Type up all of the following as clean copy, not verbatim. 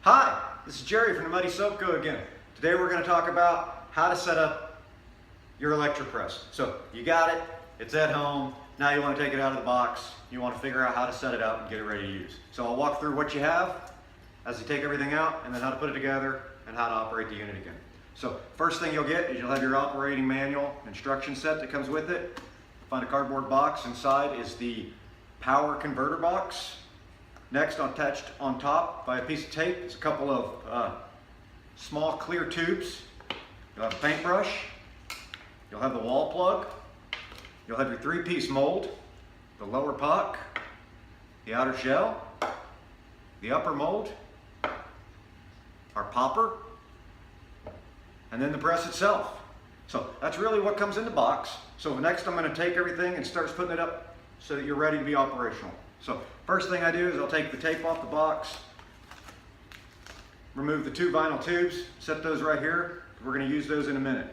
Hi, this is Jerry from the Muddy Soap Co. again. Today we're going to talk about how to set up your Electra-Press. So you got it, it's at home, now you want to take it out of the box, you want to figure out how to set it up and get it ready to use. So I'll walk through what you have as you take everything out and then how to put it together and how to operate the unit again. So first thing you'll get is you'll have your operating manual instruction set that comes with it. Find a cardboard box. Inside is the power converter box. Next, attached on top by a piece of tape is a couple of small clear tubes. You'll have a paintbrush, you'll have the wall plug, you'll have your three-piece mold, the lower puck, the outer shell, the upper mold, our popper, and then the press itself. So that's really what comes in the box. So next I'm going to take everything and start putting it up so that you're ready to be operational. So first thing I do is I'll take the tape off the box, remove the two vinyl tubes, set those right here. We're going to use those in a minute.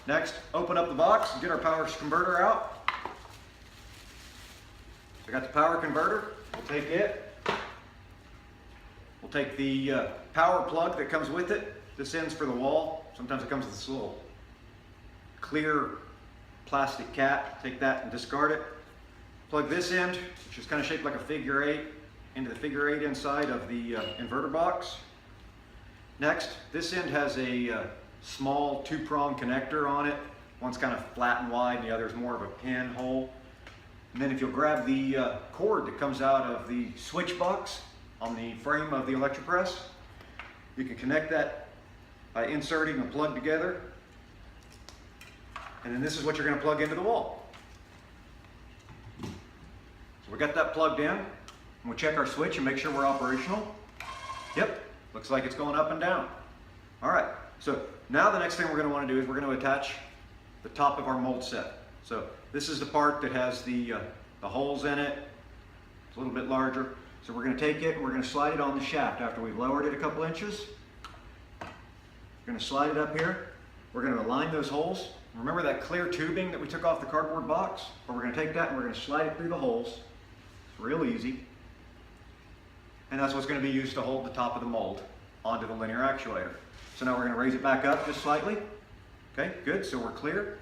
Next, open up the box and get our power converter out. I got the power converter. We'll take it. We'll take the power plug that comes with it. This end's for the wall. Sometimes it comes with this little clear plastic cap. Take that and discard it. Plug this end, which is kind of shaped like a figure eight, into the figure eight inside of the inverter box. Next, this end has a small two-prong connector on it. One's kind of flat and wide, and the other is more of a pinhole. And then if you'll grab the cord that comes out of the switch box on the frame of the Electra-Press, you can connect that by inserting the plug together. And then this is what you're going to plug into the wall. So we got that plugged in, and we'll check our switch and make sure we're operational. Yep, looks like it's going up and down. All right, so now the next thing we're going to want to do is we're going to attach the top of our mold set. So this is the part that has the holes in it. It's a little bit larger. So we're going to take it and we're going to slide it on the shaft after we've lowered it a couple inches. We're going to slide it up here. We're going to align those holes. Remember that clear tubing that we took off the cardboard box? Well, we're going to take that and we're going to slide it through the holes. It's real easy. And that's what's going to be used to hold the top of the mold onto the linear actuator. So now we're going to raise it back up just slightly. Okay, good, so we're clear.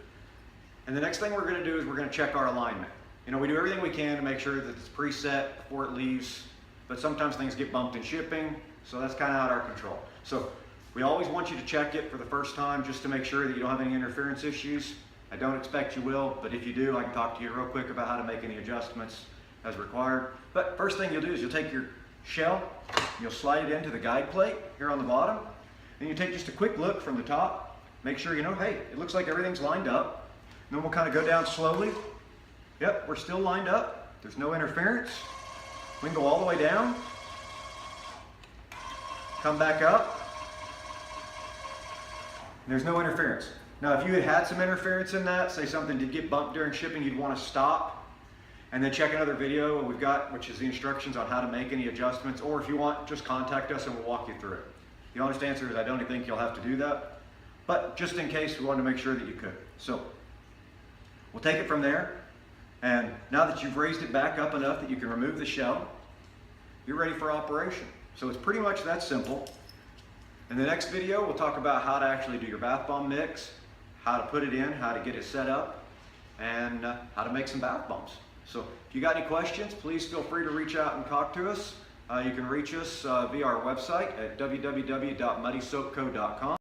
And the next thing we're going to do is we're going to check our alignment. You know, we do everything we can to make sure that it's preset before it leaves, but sometimes things get bumped in shipping, so that's kind of out of our control. So we always want you to check it for the first time just to make sure that you don't have any interference issues. I don't expect you will, but if you do, I can talk to you real quick about how to make any adjustments as required. But first thing you'll do is you'll take your shell, you'll slide it into the guide plate here on the bottom, and you take just a quick look from the top, make sure you know, hey, it looks like everything's lined up. And then we'll kind of go down slowly. Yep, we're still lined up. There's no interference. We can go all the way down, come back up. There's no interference. Now, if you had some interference in that, say something did get bumped during shipping, you'd want to stop and then check another video we've got, which is the instructions on how to make any adjustments, or if you want, just contact us and we'll walk you through it. The honest answer is I don't think you'll have to do that, but just in case, we wanted to make sure that you could. So we'll take it from there, and now that you've raised it back up enough that you can remove the shell, you're ready for operation. So it's pretty much that simple. In the next video, we'll talk about how to actually do your bath bomb mix, how to put it in, how to get it set up, and how to make some bath bombs. So if you got any questions, please feel free to reach out and talk to us. You can reach us via our website at www.muddysoapco.com.